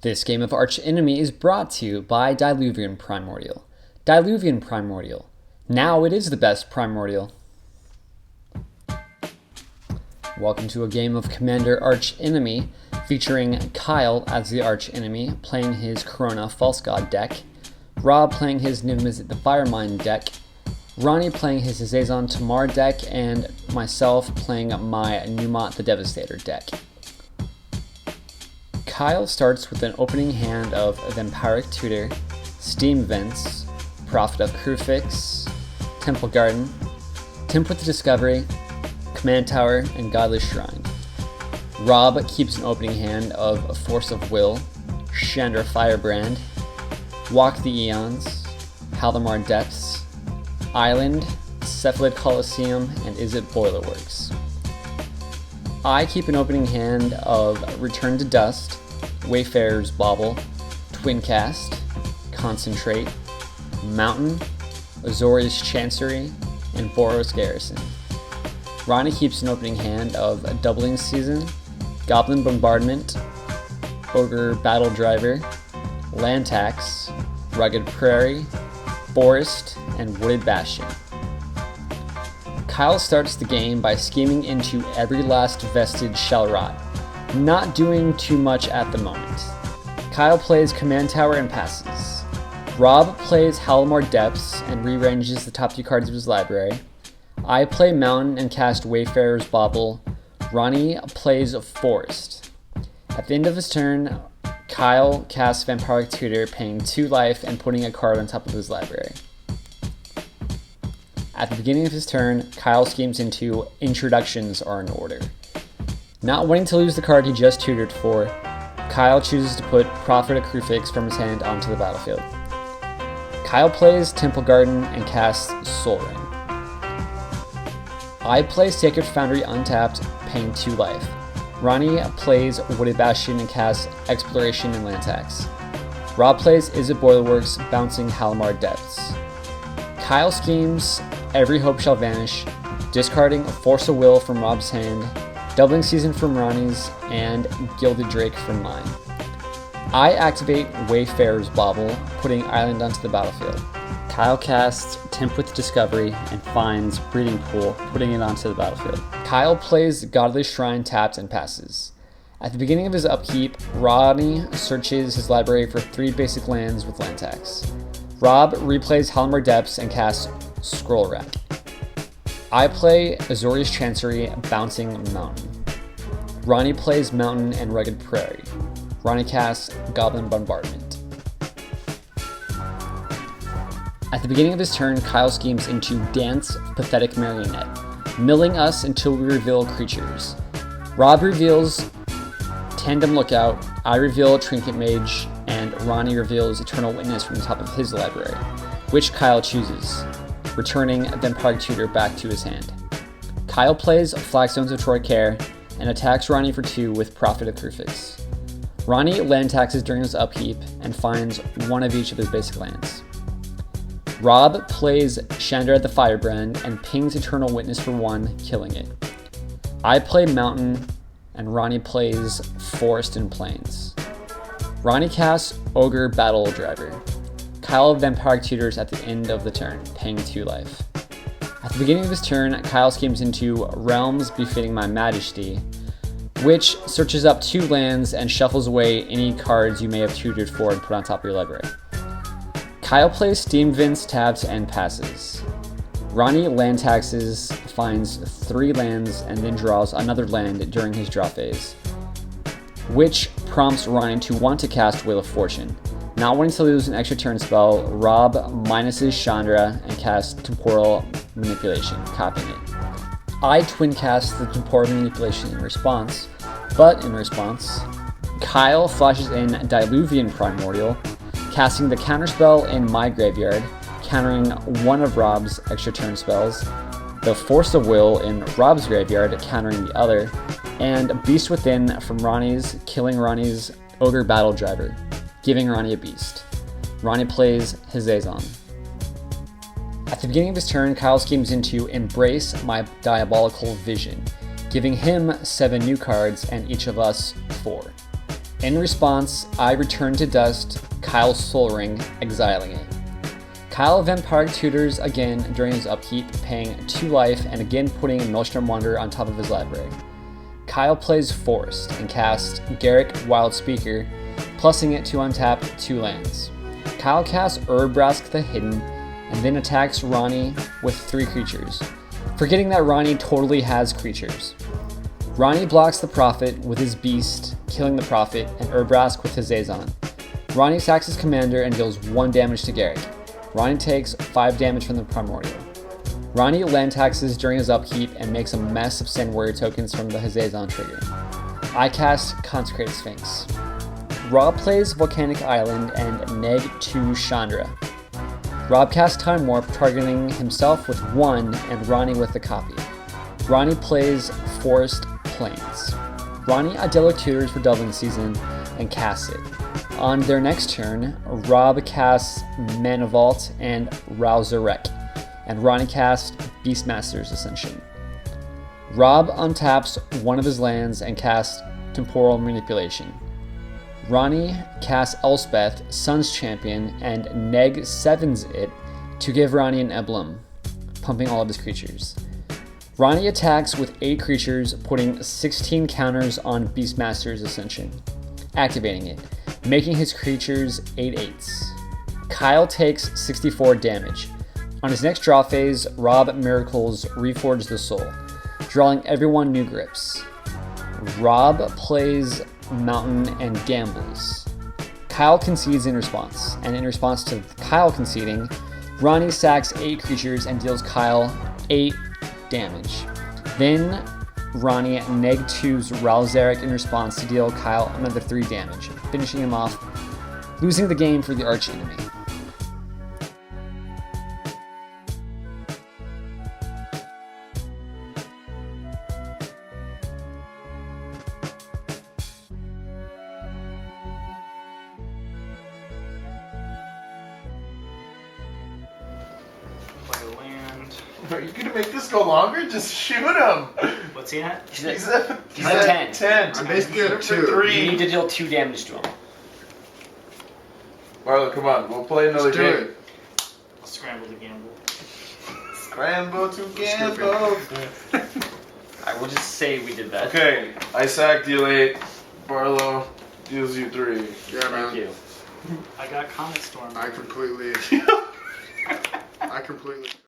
This game of Archenemy is brought to you by Diluvian Primordial. Diluvian Primordial. Now it is the best Primordial. Welcome to a game of Commander Archenemy featuring Kyle as the Archenemy playing his Karona False God deck, Rob playing his Niv Mizzet the Firemind deck, Ronnie playing his Hazezon Tamar deck, and myself playing my Numot the Devastator deck. Kyle starts with an opening hand of Vampiric Tutor, Steam Vents, Prophet of Crucifix, Temple Garden, Temp with the Discovery, Command Tower, and Godless Shrine. Rob keeps an opening hand of Force of Will, Chandra Firebrand, Walk the Eons, Hallamar Depths, Island, Cephalid Coliseum, and Is It Boilerworks. I keep an opening hand of Return to Dust, Wayfarer's Bauble, Twincast, Concentrate, Mountain, Azorius Chancery, and Boros Garrison. Ronnie keeps an opening hand of Doubling Season, Goblin Bombardment, Ogre Battle Driver, Land Tax, Rugged Prairie, Forest, and Wooded Bastion. Kyle starts the game by scheming into every last vestige shall rot, not doing too much at the moment. Kyle plays Command Tower and passes. Rob plays Hallamar Depths and rearranges the top 2 cards of his library. I play Mountain and cast Wayfarer's Bauble. Ronnie plays Forest. At the end of his turn, Kyle casts Vampiric Tutor, paying 2 life and putting a card on top of his library. At the beginning of his turn, Kyle schemes into Introductions Are in Order. Not wanting to lose the card he just tutored for, Kyle chooses to put Prophet of Crucifix from his hand onto the battlefield. Kyle plays Temple Garden and casts Soul Ring. I play Sacred Foundry untapped, paying 2 life. Ronnie plays Wooded Bastion and casts Exploration and Land Tax. Rob plays Is It Boilerworks, bouncing Hallamar Depths. Kyle schemes Every Hope Shall Vanish, discarding Force of Will from Rob's hand, Doubling Season from Ronnie's, and Gilded Drake from mine. I activate Wayfarer's Bauble, putting Island onto the battlefield. Kyle casts Temp with Discovery and finds Breeding Pool, putting it onto the battlefield. Kyle plays Godless Shrine tapped and passes. At the beginning of his upkeep, Ronnie searches his library for 3 basic lands with land tax. Rob replays Hallamar Depths and casts Scroll Rack. I play Azorius Chancery, bouncing Mountain. Ronnie plays Mountain and Rugged Prairie. Ronnie casts Goblin Bombardment. At the beginning of his turn, Kyle schemes into Dance Pathetic Marionette, milling us until we reveal creatures. Rob reveals Tandem Lookout, I reveal Trinket Mage, and Ronnie reveals Eternal Witness from the top of his library, which Kyle chooses, returning Vampiric Tutor back to his hand. Kyle plays Flagstones of Troy Care and attacks Ronnie for 2 with Prophet of Crucifix. Ronnie land taxes during his upkeep and finds 1 of each of his basic lands. Rob plays Chandra the Firebrand and pings Eternal Witness for 1, killing it. I play Mountain and Ronnie plays Forest and Plains. Ronnie casts Ogre Battle Driver. Kyle Vampiric Tutors at the end of the turn, paying 2 life. At the beginning of his turn, Kyle schemes into Realms Befitting My Majesty, which searches up 2 lands and shuffles away any cards you may have tutored for and put on top of your library. Kyle plays Steam Vents taps and passes. Ronnie land taxes, finds 3 lands, and then draws another land during his draw phase, which prompts Ronnie to want to cast Wheel of Fortune. Not wanting to lose an extra turn spell, Rob minuses Chandra and casts Temporal Manipulation, copying it. I twin cast the Temporal Manipulation in response, but in response, Kyle flashes in Diluvian Primordial, casting the counterspell in my graveyard, countering 1 of Rob's extra turn spells, the Force of Will in Rob's graveyard, countering the other, and Beast Within from Ronnie's, killing Ronnie's Ogre Battle Driver, giving Ronnie a beast. Ronnie plays Hazezon. At the beginning of his turn, Kyle schemes into Embrace My Diabolical Vision, giving him 7 new cards and each of us 4. In response, I return to dust Kyle's Soul Ring, exiling it. Kyle Vampiric tutors again during his upkeep, paying 2 life and again putting Maelstrom Wanderer on top of his library. Kyle plays Forest and casts Garrick Wild Speaker, plussing it to untap 2 lands. Kyle casts Urbrask the Hidden and then attacks Ronnie with 3 creatures, forgetting that Ronnie totally has creatures. Ronnie blocks the Prophet with his Beast, killing the Prophet, and Urbrask with his Hazezon. Ronnie sacks his commander and deals 1 damage to Garrick. Ronnie takes 5 damage from the Primordial. Ronnie land taxes during his upkeep and makes a mess of Sand Warrior tokens from the Hazezon trigger. I cast Consecrated Sphinx. Rob plays Volcanic Island and neg 2 Chandra. Rob casts Time Warp, targeting himself with 1 and Ronnie with a copy. Ronnie plays Forest Plains. Ronnie Idyllic tutors for Dublin Season and casts it. On their next turn, Rob casts Mana Vault and Rousarek, and Ronnie casts Beastmaster's Ascension. Rob untaps one of his lands and casts Temporal Manipulation. Ronnie casts Elspeth, Sun's Champion, and neg 7s it to give Ronnie an emblem, pumping all of his creatures. Ronnie attacks with 8 creatures, putting 16 counters on Beastmaster's Ascension, activating it, making his creatures 8/8s. Kyle takes 64 damage. On his next draw phase, Rob miracles Reforge the Soul, drawing everyone new grips. Rob plays Mountain and gambles. Kyle concedes in response, and in response to Kyle conceding, Ronnie sacks 8 creatures and deals Kyle 8 damage. Then Ronnie neg 2s Ralzarek in response to deal Kyle another 3 damage, finishing him off, losing the game for the Archenemy. Are you gonna make this go longer? Just shoot him! What's he at? He's at 10. 10. I'm basically at 2. You 3. need to deal 2 damage to him. Marlo, come on, we'll play another Let's do game. it. I'll scramble to gamble. Scramble to gamble. I will just say we did that. Okay, I sack, deal 8. Barlow deals you 3. Yeah, man. Thank you. I got Comet Storm. I completely.